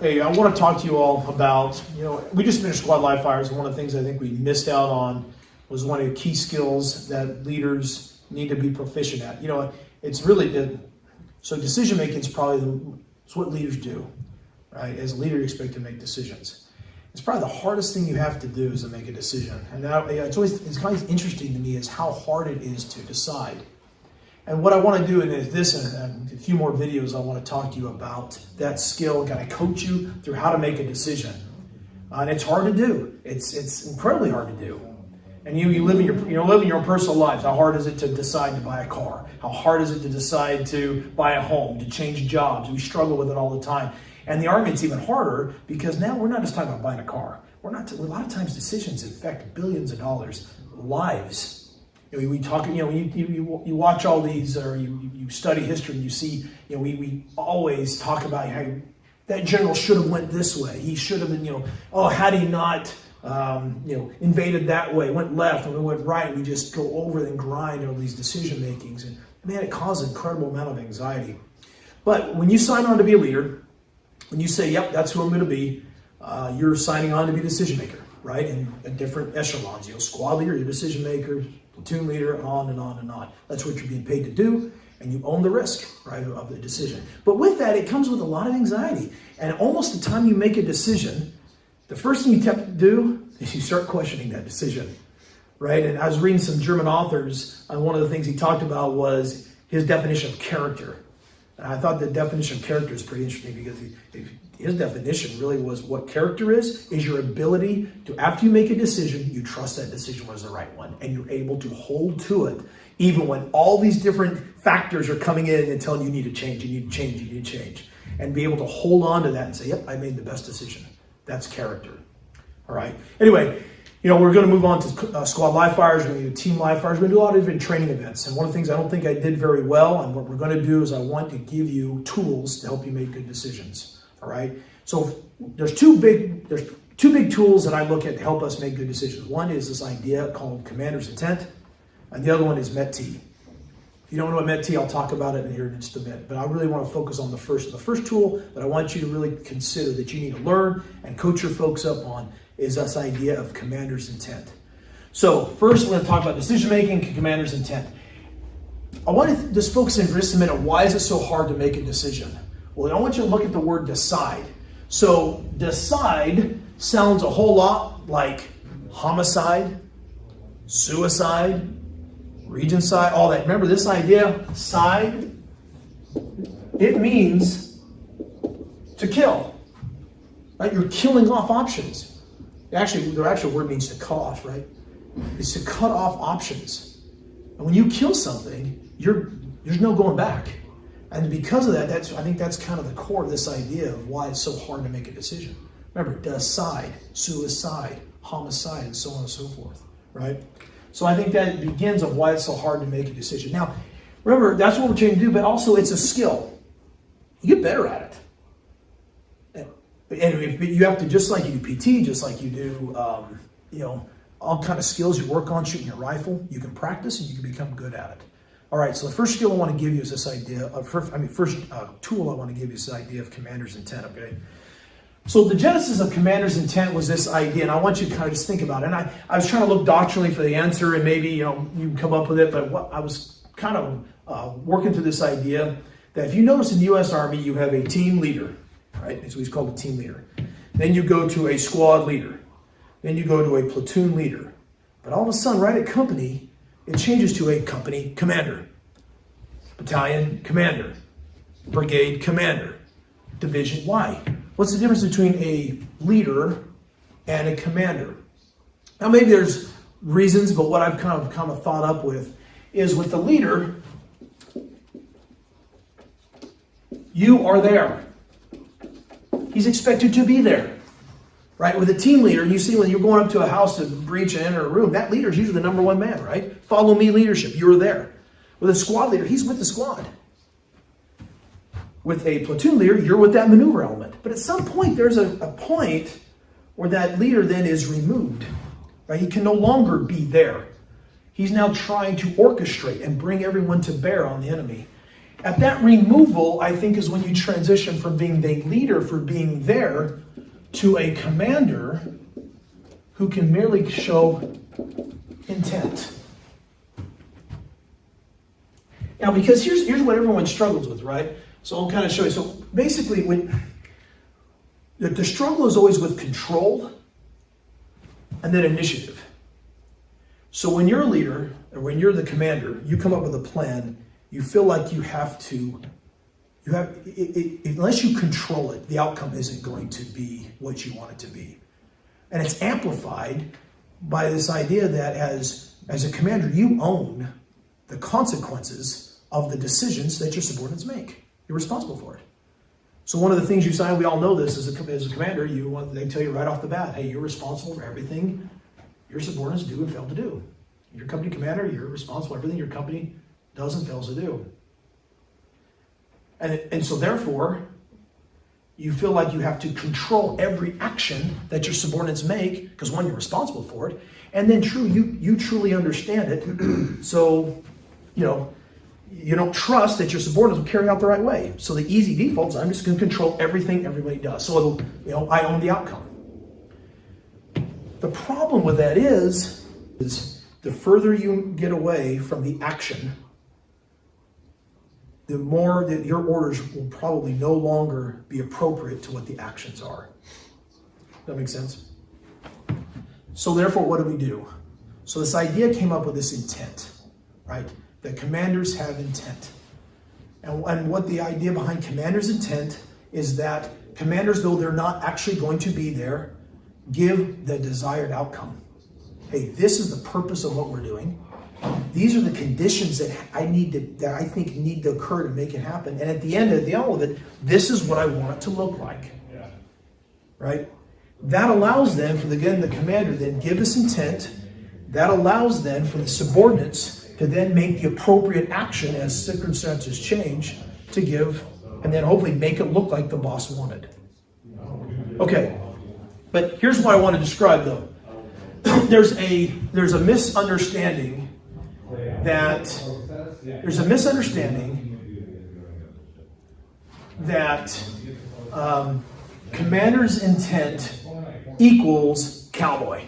Hey, I want to talk to you all about, we just finished squad live fires, and one of the things I think we missed out on was one of the key skills that leaders need to be proficient at. It's really, so decision making is probably it's what leaders do, right? As a leader, you expect to make decisions. It's probably the hardest thing you have to do is to make a decision. And it's kind of interesting to me is how hard it is to decide. And what I want to do in this and a few more videos, I want to talk to you about that skill and kind of coach you through how to make a decision. And it's hard to do. It's incredibly hard to do. And you live in your personal lives. How hard is it to decide to buy a car? How hard is it to decide to buy a home, to change jobs? We struggle with it all the time. And the argument's even harder because now we're not just talking about buying a car. A lot of times decisions affect billions of dollars, lives. We talk, you watch all these, or you study history, and you see, we always talk about how that general should have went this way. He should have been, had he not, invaded that way, went left, and we went right. We just go over and grind over these decision makings, and man, it causes an incredible amount of anxiety. But when you sign on to be a leader, when you say, "Yep, that's who I'm going to be," you're signing on to be a decision maker, right? In different echelons, squad leader, you're a decision maker, platoon leader, on and on and on. That's what you're being paid to do, and you own the risk, right, of the decision. But with that, it comes with a lot of anxiety. And almost the time you make a decision, the first thing you have to do is you start questioning that decision, right? And I was reading some German authors, and one of the things he talked about was his definition of character. And I thought the definition of character is pretty interesting because his definition really was what character is your ability to, after you make a decision, you trust that decision was the right one. And you're able to hold to it, even when all these different factors are coming in and telling you need to change, you need to change, you need to change. And be able to hold on to that and say, "Yep, I made the best decision." That's character. All right. Anyway, we're going to move on to squad live fires. We're going to do team live fires. We're going to do a lot of different training events. And one of the things I don't think I did very well, and what we're going to do is I want to give you tools to help you make good decisions. All right. So there's two big tools that I look at to help us make good decisions. One is this idea called commander's intent, and the other one is MET-T. If you don't know what MET-T, I'll talk about it here in just a minute. But I really want to focus on the first tool that I want you to really consider that you need to learn and coach your folks up on is this idea of commander's intent. So first, we're going to talk about decision making and commander's intent. I want to just focus in for just a minute. Why is it so hard to make a decision? Well, I want you to look at the word decide. So decide sounds a whole lot like homicide, suicide, regency, all that. Remember this idea, side, it means to kill, right? You're killing off options. Actually, the actual word means to cut off, right? It's to cut off options. And when you kill something, there's no going back. And because of that, I think that's kind of the core of this idea of why it's so hard to make a decision. Remember, decide, suicide, homicide, and so on and so forth, right? So I think that begins of why it's so hard to make a decision. Now, remember, that's what we're trying to do, but also it's a skill. You get better at it. And you have to, just like you do PT, just like you do, all kind of skills you work on shooting your rifle, you can practice and you can become good at it. All right, so the first skill I want to give you is this idea of, first tool I want to give you is this idea of commander's intent, okay? So the genesis of commander's intent was this idea, and I want you to kind of just think about it. And I was trying to look doctrinally for the answer, and maybe you can come up with it, but I was kind of working through this idea that if you notice in the U.S. Army, you have a team leader, right? So he's called a team leader. Then you go to a squad leader. Then you go to a platoon leader. But all of a sudden, right at company, it changes to a company commander, battalion commander, brigade commander, division. Why? What's the difference between a leader and a commander? Now, maybe there's reasons, but what I've kind of thought up with is with the leader, you are there. He's expected to be there, right? With a team leader, you see when you're going up to a house to breach and enter a room, that leader is usually the number one man, right? Follow me leadership, you're there. With a squad leader, he's with the squad. With a platoon leader, you're with that maneuver element. But at some point, there's a point where that leader then is removed, right? He can no longer be there. He's now trying to orchestrate and bring everyone to bear on the enemy. At that removal, I think, is when you transition from being the leader for being there to a commander who can merely show intent. Now, because here's what everyone struggles with, right? So I'll kind of show you. So basically, the struggle is always with control and then initiative. So when you're a leader, or when you're the commander, you come up with a plan, you feel like unless you control it, the outcome isn't going to be what you want it to be. And it's amplified by this idea that as a commander, you own the consequences of the decisions that your subordinates make. You're responsible for it. So one of the things you sign, we all know this as a commander, they tell you right off the bat, hey, you're responsible for everything your subordinates do and fail to do. You're company commander, you're responsible for everything your company does and fails to do. And so therefore, you feel like you have to control every action that your subordinates make, because one, you're responsible for it, and then you truly understand it. So, you don't trust that your subordinates will carry out the right way. So the easy default is I'm just going to control everything everybody does. So I own the outcome. The problem with that is the further you get away from the action, the more that your orders will probably no longer be appropriate to what the actions are. Does that make sense? So therefore, what do we do? So this idea came up with this intent, right? That commanders have intent. And what the idea behind commanders' intent is that commanders, though they're not actually going to be there, give the desired outcome. Hey, this is the purpose of what we're doing. These are the conditions that I think need to occur to make it happen. And at the end of all of it, this is what I want it to look like. Yeah. Right? That allows them for the commander then give us intent. That allows then for the subordinates to then make the appropriate action as circumstances change to give, and then hopefully make it look like the boss wanted. Okay, but here's what I want to describe though. There's a misunderstanding that commander's intent equals cowboy.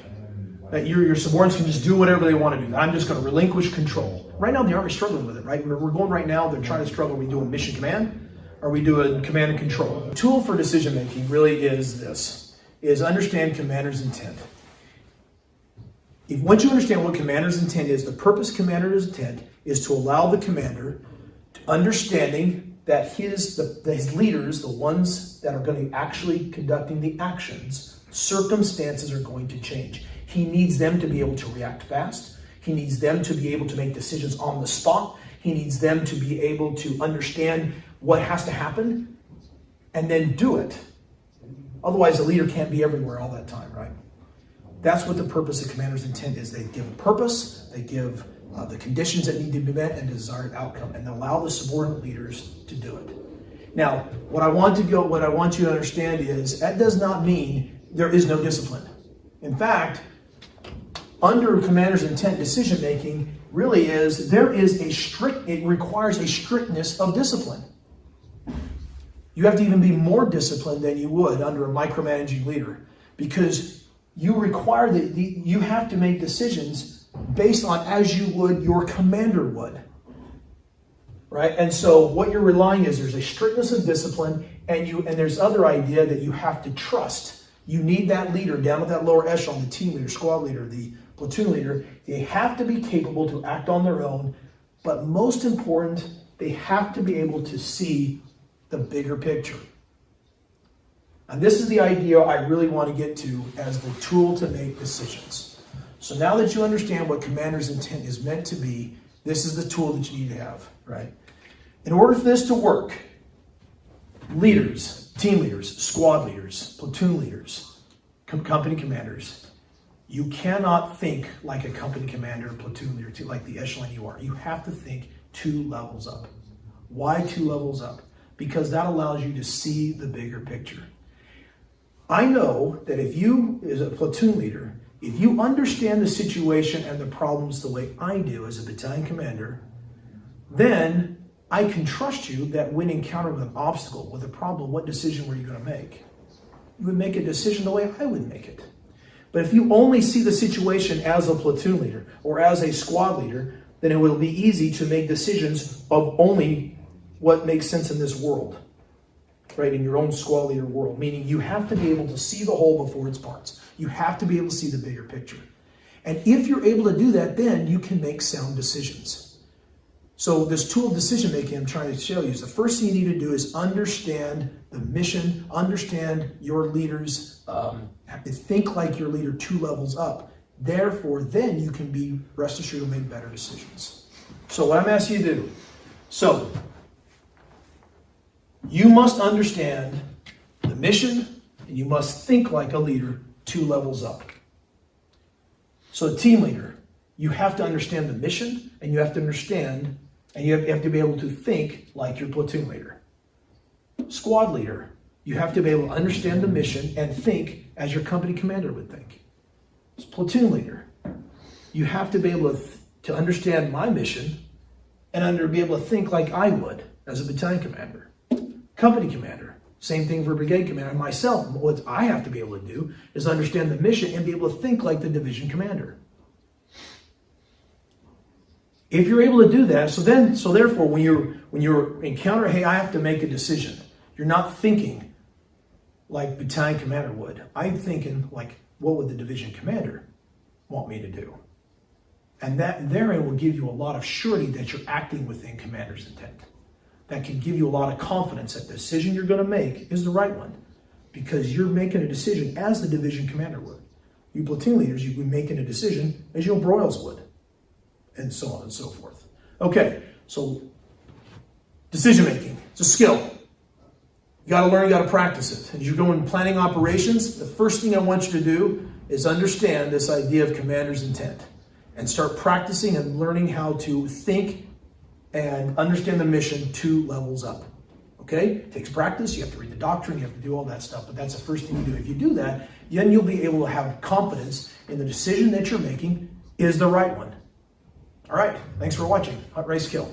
That your subordinates can just do whatever they want to do. I'm just going to relinquish control. Right now, the Army's struggling with it, right? We're going right now, they're trying to struggle. Are we doing mission command? Or are we doing command and control? The tool for decision making really is understand commander's intent. Once you understand what commander's intent is, the purpose of commander's intent is to allow the commander to understanding that his leaders, the ones that are going to be actually conducting the actions, circumstances are going to change. He needs them to be able to react fast. He needs them to be able to make decisions on the spot. He needs them to be able to understand what has to happen and then do it. Otherwise, the leader can't be everywhere all that time, right? That's what the purpose of commander's intent is. They give a purpose, they give the conditions that need to be met and desired outcome, and allow the subordinate leaders to do it. Now, what I want you to understand is that does not mean there is no discipline. In fact, under commander's intent decision making really it requires a strictness of discipline. You have to even be more disciplined than you would under a micromanaging leader, because you require that you have to make decisions based on as you would your commander would. Right? And so what you're relying is there's a strictness of discipline, and there's other idea that you have to trust. You need that leader down at that lower echelon, the team leader, squad leader, the platoon leader. They have to be capable to act on their own, but most important, they have to be able to see the bigger picture. And this is the idea I really want to get to as the tool to make decisions. So now that you understand what commander's intent is meant to be, this is the tool that you need to have, right? In order for this to work, leaders, team leaders, squad leaders, platoon leaders, company commanders, you cannot think like a company commander, platoon leader, like the echelon you are. You have to think 2 levels up. Why 2 levels up? Because that allows you to see the bigger picture. I know that if you, as a platoon leader, if you understand the situation and the problems the way I do as a battalion commander, then I can trust you that when encountered with an obstacle, with a problem, what decision were you going to make? You would make a decision the way I would make it. But if you only see the situation as a platoon leader or as a squad leader, then it will be easy to make decisions of only what makes sense in this world, right? In your own squad leader world, meaning you have to be able to see the whole before its parts. You have to be able to see the bigger picture. And if you're able to do that, then you can make sound decisions. So this tool of decision making I'm trying to show you is the first thing you need to do is understand the mission, understand your leaders, have to think like your leader 2 levels up. Therefore, then you can be rest assured to make better decisions. So what I'm asking you to do, so you must understand the mission and you must think like a leader 2 levels up. So a team leader, you have to understand the mission and you have to understand and you have to be able to think like your platoon leader. Squad leader, you have to be able to understand the mission and think as your company commander would think. Platoon leader, you have to be able to understand my mission and be able to think like I would as a battalion commander. Company commander, same thing for brigade commander. Myself, what I have to be able to do is understand the mission and be able to think like the division commander. If you're able to do that, so therefore, when you're encounter, hey, I have to make a decision. You're not thinking like battalion commander would. I'm thinking like, what would the division commander want me to do? And that therein will give you a lot of surety that you're acting within commander's intent. That can give you a lot of confidence that the decision you're going to make is the right one, because you're making a decision as the division commander would. You platoon leaders, you'd be making a decision as your Broyles would, and so on and so forth. Okay, so decision making, it's a skill. You got to learn, you got to practice it. As you're going planning operations, the first thing I want you to do is understand this idea of commander's intent and start practicing and learning how to think and understand the mission 2 levels up. Okay? It takes practice. You have to read the doctrine. You have to do all that stuff. But that's the first thing you do. If you do that, then you'll be able to have confidence in the decision that you're making is the right one. All right. Thanks for watching. Hut Race Kill.